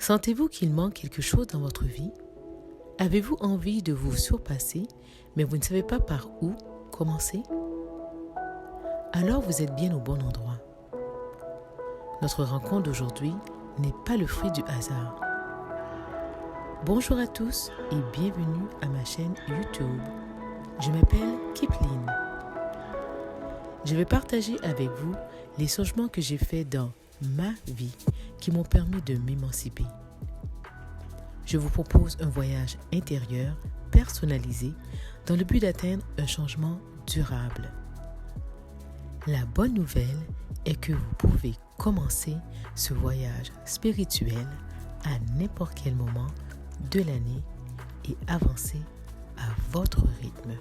Sentez-vous qu'il manque quelque chose dans votre vie? Avez-vous envie de vous surpasser, mais vous ne savez pas par où commencer? Alors vous êtes bien au bon endroit. Notre rencontre d'aujourd'hui n'est pas le fruit du hasard. Bonjour à tous et bienvenue à ma chaîne YouTube. Je m'appelle Kipline. Je vais partager avec vous les changements que j'ai faits dans ma vie qui m'ont permis de m'émanciper. Je vous propose un voyage intérieur personnalisé dans le but d'atteindre un changement durable. La bonne nouvelle est que vous pouvez commencer ce voyage spirituel à n'importe quel moment de l'année et avancer à votre rythme.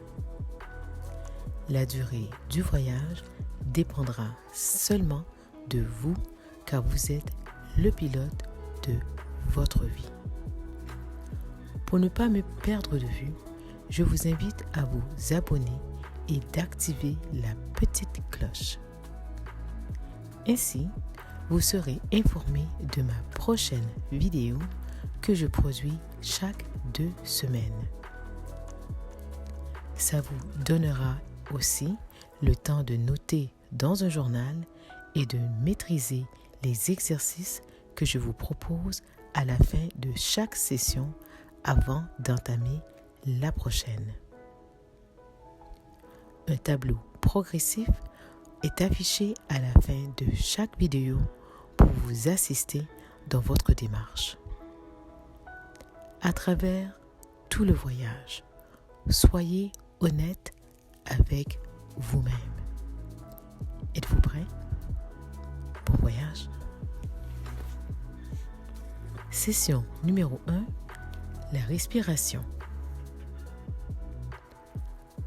La durée du voyage dépendra seulement de vous car vous êtes le pilote de votre vie. Pour ne pas me perdre de vue, je vous invite à vous abonner et d'activer la petite cloche. Ainsi, vous serez informé de ma prochaine vidéo que je produis chaque 2 semaines. Ça vous donnera aussi le temps de noter dans un journal et de maîtriser les exercices que je vous propose à la fin de chaque session avant d'entamer la prochaine. Un tableau progressif est affiché à la fin de chaque vidéo pour vous assister dans votre démarche. À travers tout le voyage, soyez honnête avec vous-même. Êtes-vous prêt? Bon voyage. Session numéro 1, la respiration.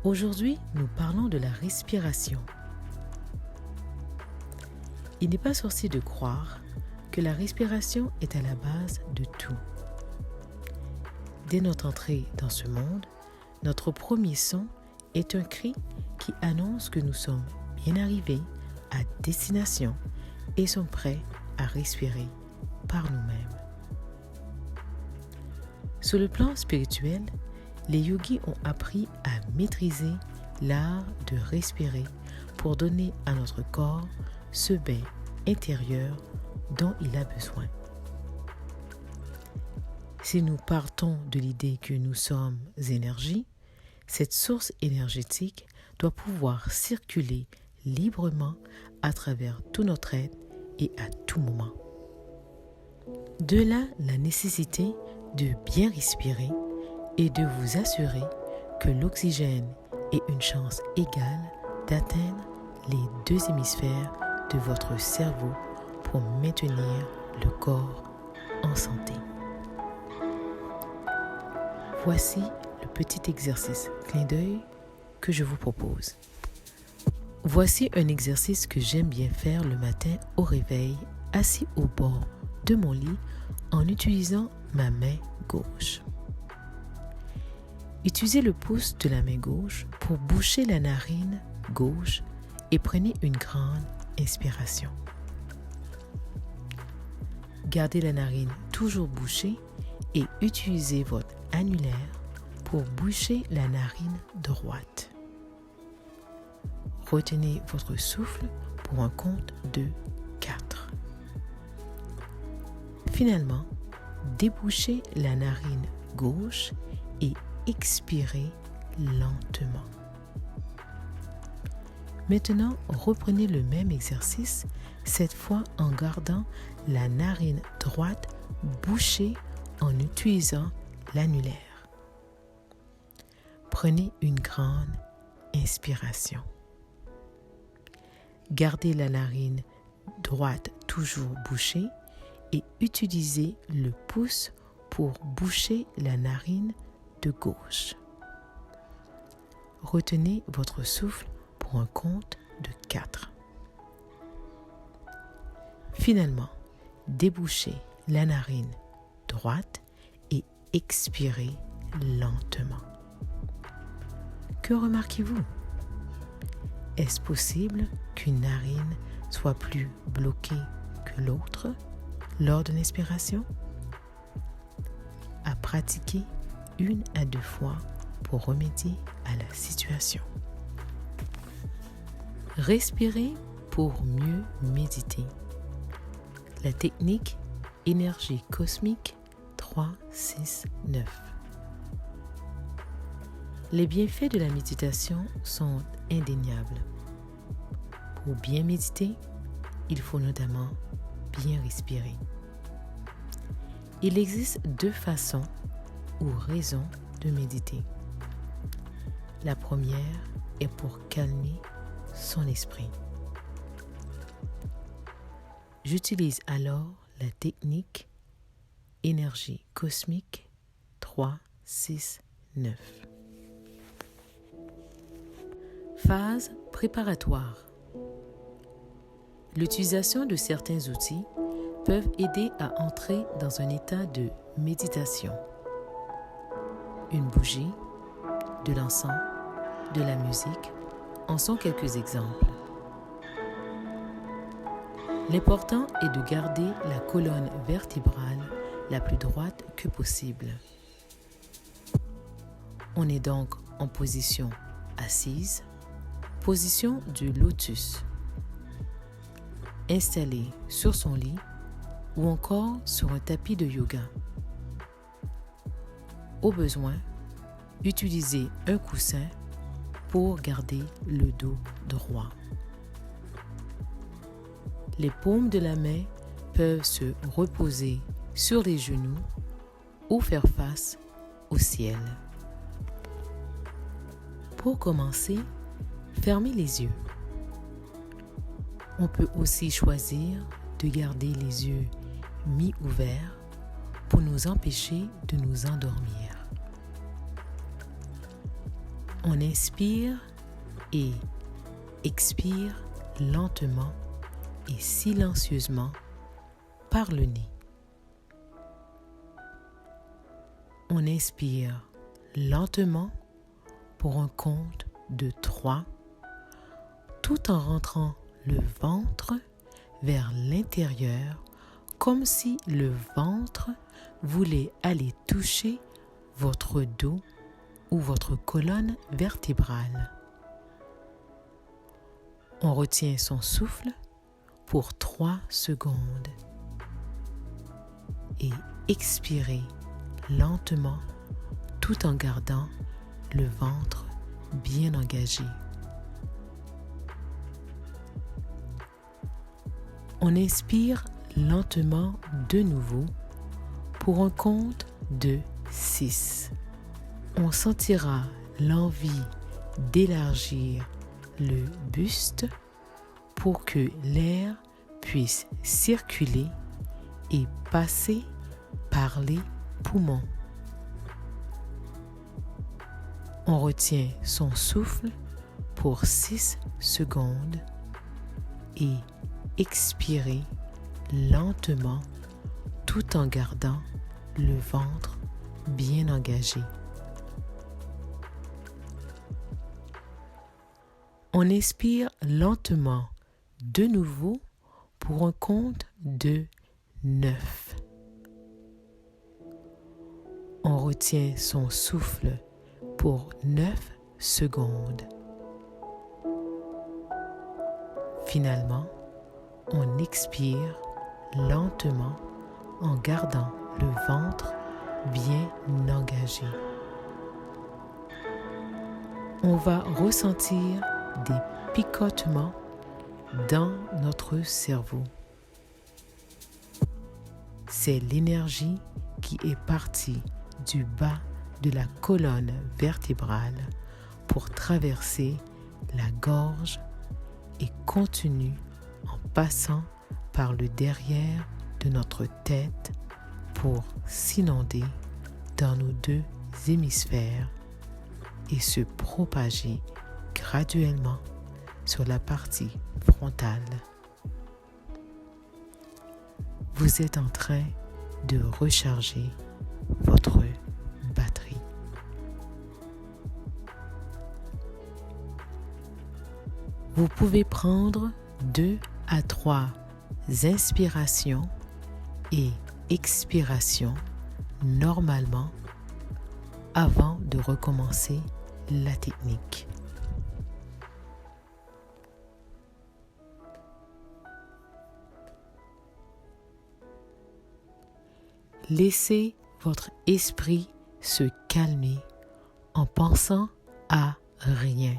Aujourd'hui, nous parlons de la respiration. Il n'est pas sorcier de croire que la respiration est à la base de tout. Dès notre entrée dans ce monde, notre premier son est un cri qui annonce que nous sommes bien arrivés à destination et sommes prêts à respirer par nous-mêmes. Sur le plan spirituel, les yogis ont appris à maîtriser l'art de respirer pour donner à notre corps ce bain intérieur dont il a besoin. Si nous partons de l'idée que nous sommes énergie, cette source énergétique doit pouvoir circuler librement à travers tout notre être et à tout moment. De là, la nécessité de bien respirer et de vous assurer que l'oxygène ait une chance égale d'atteindre les 2 hémisphères de votre cerveau pour maintenir le corps en santé. Voici le petit exercice clin d'œil que je vous propose. Voici un exercice que j'aime bien faire le matin au réveil, assis au bord de mon lit en utilisant ma main gauche. Utilisez le pouce de la main gauche pour boucher la narine gauche et prenez une grande inspiration. Gardez la narine toujours bouchée et utilisez votre annulaire pour boucher la narine droite. Retenez votre souffle pour un compte de 4. Finalement, débouchez la narine gauche et expirez lentement. Maintenant, reprenez le même exercice, cette fois en gardant la narine droite bouchée en utilisant l'annulaire. Prenez une grande inspiration. Gardez la narine droite toujours bouchée et utilisez le pouce pour boucher la narine de gauche. Retenez votre souffle pour un compte de 4. Finalement, débouchez la narine droite et expirez lentement. Que remarquez-vous? Est-ce possible qu'une narine soit plus bloquée que l'autre lors d'une inspiration? pratiquer 1 à 2 fois pour remédier à la situation. Respirez pour mieux méditer. La technique énergie cosmique 3-6-9. Les bienfaits de la méditation sont indéniables. Pour bien méditer, il faut notamment bien respirer. Il existe 2 façons ou raisons de méditer. La première est pour calmer son esprit. J'utilise alors la technique énergie cosmique 3-6-9. Phase préparatoire. L'utilisation de certains outils peuvent aider à entrer dans un état de méditation. Une bougie, de l'encens, de la musique en sont quelques exemples. L'important est de garder la colonne vertébrale la plus droite que possible. On est donc en position assise, position du lotus, installé sur son lit ou encore sur un tapis de yoga. Au besoin, utilisez un coussin pour garder le dos droit. Les paumes de la main peuvent se reposer sur les genoux ou faire face au ciel. Pour commencer, fermez les yeux. On peut aussi choisir de garder les yeux mi-ouverts pour nous empêcher de nous endormir. On inspire et expire lentement et silencieusement par le nez. On inspire lentement pour un compte de 3, tout en rentrant le ventre vers l'intérieur, comme si le ventre voulait aller toucher votre dos ou votre colonne vertébrale. On retient son souffle pour 3 secondes et expirez lentement tout en gardant le ventre bien engagé. On inspire lentement de nouveau pour un compte de 6. On sentira l'envie d'élargir le buste pour que l'air puisse circuler et passer par les poumons. On retient son souffle pour 6 secondes et expirez lentement tout en gardant le ventre bien engagé. On expire lentement de nouveau pour un compte de 9. On retient son souffle pour 9 secondes. Finalement, on expire lentement en gardant le ventre bien engagé. On va ressentir des picotements dans notre cerveau. C'est l'énergie qui est partie du bas de la colonne vertébrale pour traverser la gorge et continue en passant par le derrière de notre tête pour s'inonder dans nos 2 hémisphères et se propager graduellement sur la partie frontale. Vous êtes en train de recharger votre batterie. Vous pouvez prendre 2 à 3 inspirations et expirations normalement avant de recommencer la technique. Laissez votre esprit se calmer en pensant à rien.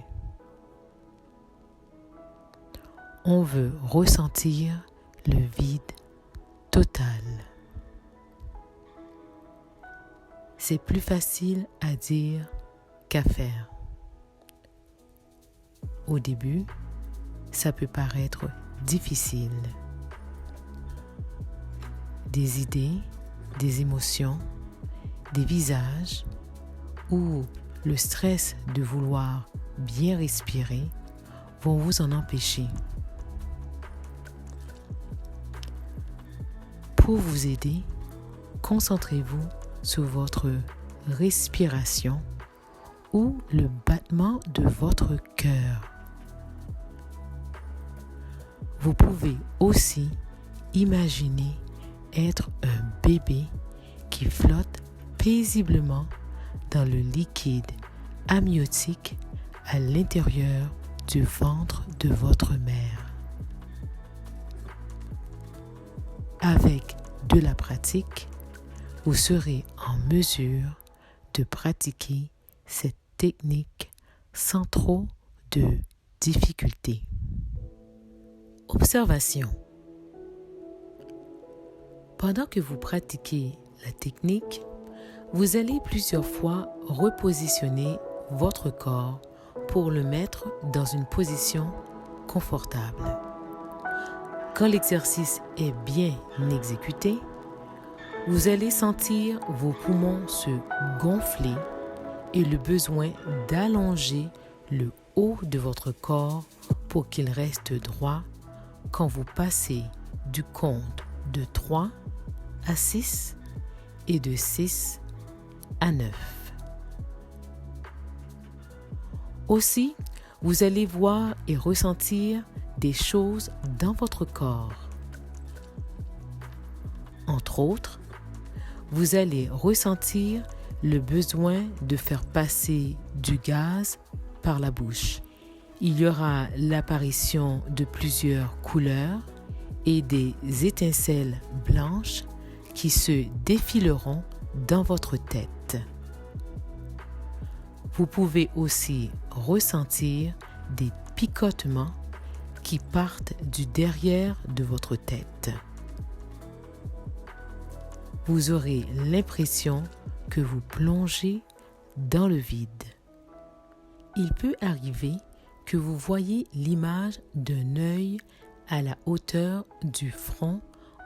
On veut ressentir le vide total. C'est plus facile à dire qu'à faire. Au début, ça peut paraître difficile. Des idées, des émotions, des visages ou le stress de vouloir bien respirer vont vous en empêcher. Pour vous aider, concentrez-vous sur votre respiration ou le battement de votre cœur. Vous pouvez aussi imaginer être un bébé qui flotte paisiblement dans le liquide amniotique à l'intérieur du ventre de votre mère. Avec de la pratique, vous serez en mesure de pratiquer cette technique sans trop de difficultés. Observation. Pendant que vous pratiquez la technique, vous allez plusieurs fois repositionner votre corps pour le mettre dans une position confortable. Quand l'exercice est bien exécuté, vous allez sentir vos poumons se gonfler et le besoin d'allonger le haut de votre corps pour qu'il reste droit quand vous passez du compte de 3 à 6 et de 6 à 9. Aussi, vous allez voir et ressentir des choses dans votre corps. Entre autres, vous allez ressentir le besoin de faire passer du gaz par la bouche. Il y aura l'apparition de plusieurs couleurs et des étincelles blanches qui se défileront dans votre tête. Vous pouvez aussi ressentir des picotements qui partent du derrière de votre tête. Vous aurez l'impression que vous plongez dans le vide. Il peut arriver que vous voyez l'image d'un œil à la hauteur du front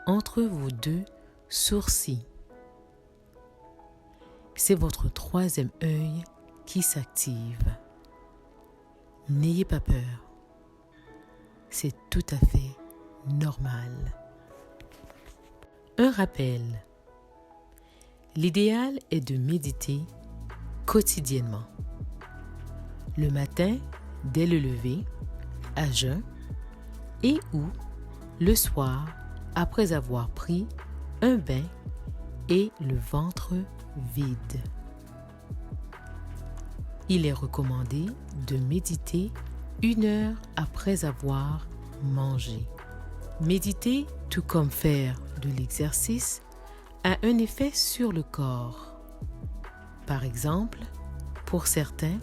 entre vos deux sourcils. C'est votre troisième œil qui s'active. N'ayez pas peur. C'est tout à fait normal. Un rappel. L'idéal est de méditer quotidiennement. Le matin, dès le lever, à jeun, et ou le soir, après avoir pris un bain et le ventre vide. Il est recommandé de méditer 1 heure après avoir mangé. Méditer, tout comme faire de l'exercice, a un effet sur le corps. Par exemple, pour certains,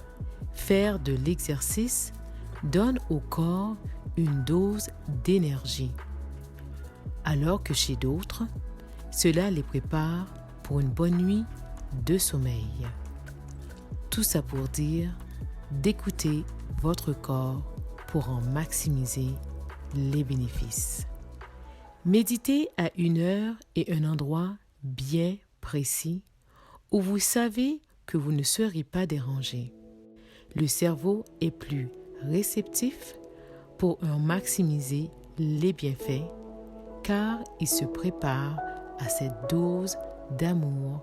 faire de l'exercice donne au corps une dose d'énergie, alors que chez d'autres, cela les prépare pour une bonne nuit de sommeil. Tout ça pour dire d'écouter votre corps pour en maximiser les bénéfices. Méditez à 1 heure et un endroit bien précis où vous savez que vous ne serez pas dérangé. Le cerveau est plus réceptif pour en maximiser les bienfaits car il se prépare à cette dose d'amour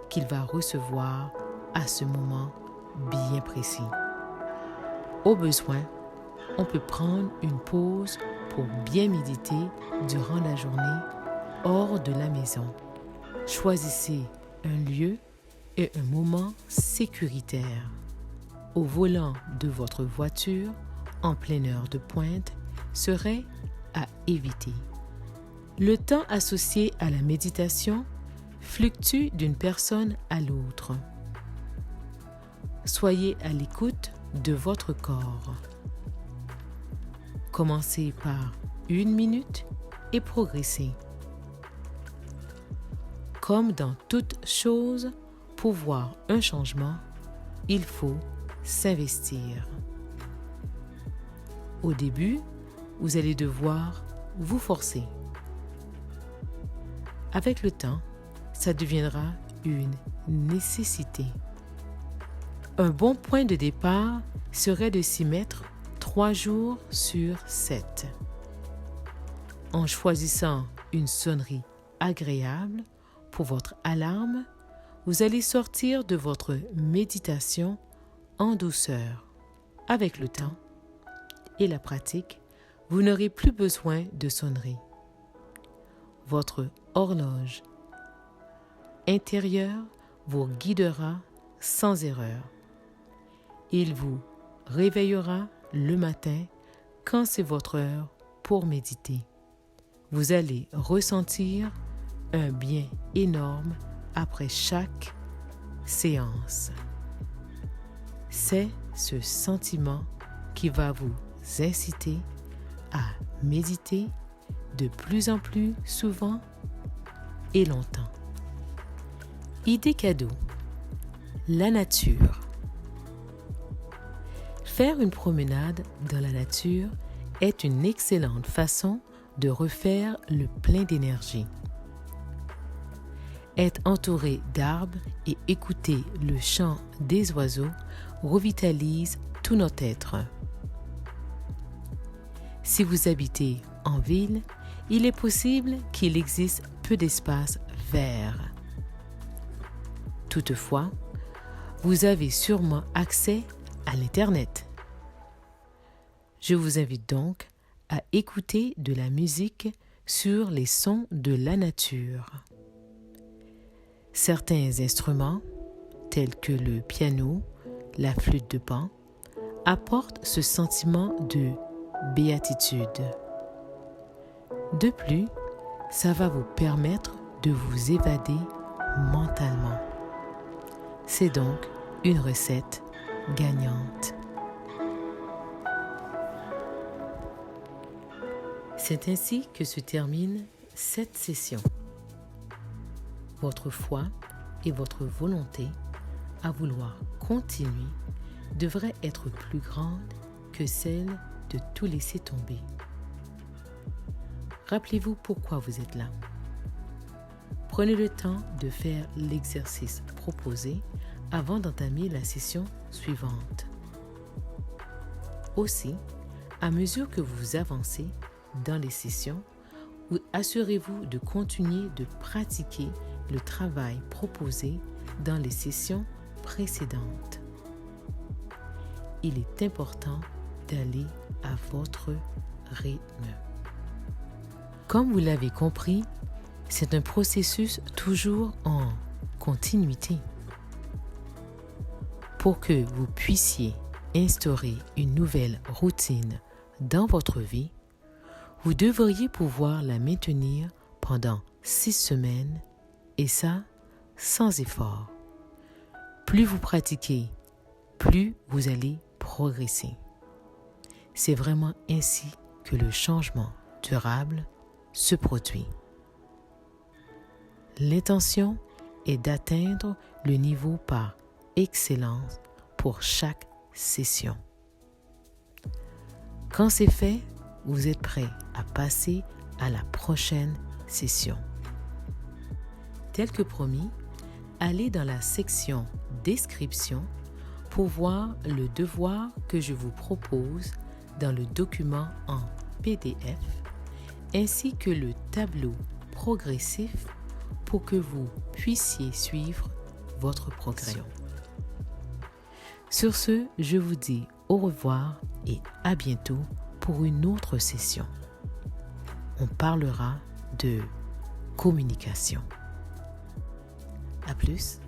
qu'il va recevoir à ce moment bien précis. Au besoin, on peut prendre une pause pour bien méditer durant la journée hors de la maison. Choisissez un lieu est un moment sécuritaire. Au volant de votre voiture, en pleine heure de pointe, serait à éviter. Le temps associé à la méditation fluctue d'une personne à l'autre. Soyez à l'écoute de votre corps. Commencez par 1 minute et progressez. Comme dans toute chose, pour voir un changement, il faut s'investir. Au début, vous allez devoir vous forcer. Avec le temps, ça deviendra une nécessité. Un bon point de départ serait de s'y mettre 3 jours sur 7. En choisissant une sonnerie agréable pour votre alarme, vous allez sortir de votre méditation en douceur. Avec le temps et la pratique, vous n'aurez plus besoin de sonnerie. Votre horloge intérieure vous guidera sans erreur. Il vous réveillera le matin quand c'est votre heure pour méditer. Vous allez ressentir un bien énorme après chaque séance. C'est ce sentiment qui va vous inciter à méditer de plus en plus souvent et longtemps. Idée cadeau. La nature. Faire une promenade dans la nature est une excellente façon de refaire le plein d'énergie. Être entouré d'arbres et écouter le chant des oiseaux revitalise tout notre être. Si vous habitez en ville, il est possible qu'il existe peu d'espaces verts. Toutefois, vous avez sûrement accès à l'Internet. Je vous invite donc à écouter de la musique sur les sons de la nature. Certains instruments, tels que le piano, la flûte de Pan, apportent ce sentiment de béatitude. De plus, ça va vous permettre de vous évader mentalement. C'est donc une recette gagnante. C'est ainsi que se termine cette session. Votre foi et votre volonté à vouloir continuer devrait être plus grande que celle de tout laisser tomber. Rappelez-vous pourquoi vous êtes là. Prenez le temps de faire l'exercice proposé avant d'entamer la session suivante. Aussi, à mesure que vous avancez dans les sessions, assurez-vous de continuer de pratiquer le travail proposé dans les sessions précédentes. Il est important d'aller à votre rythme. Comme vous l'avez compris, c'est un processus toujours en continuité. Pour que vous puissiez instaurer une nouvelle routine dans votre vie, vous devriez pouvoir la maintenir pendant 6 semaines et ça, sans effort. Plus vous pratiquez, plus vous allez progresser. C'est vraiment ainsi que le changement durable se produit. L'intention est d'atteindre le niveau par excellence pour chaque session. Quand c'est fait, vous êtes prêt à passer à la prochaine session. Tel que promis, allez dans la section description pour voir le devoir que je vous propose dans le document en PDF ainsi que le tableau progressif pour que vous puissiez suivre votre progression. Sur ce, je vous dis au revoir et à bientôt pour une autre session. On parlera de communication. À plus.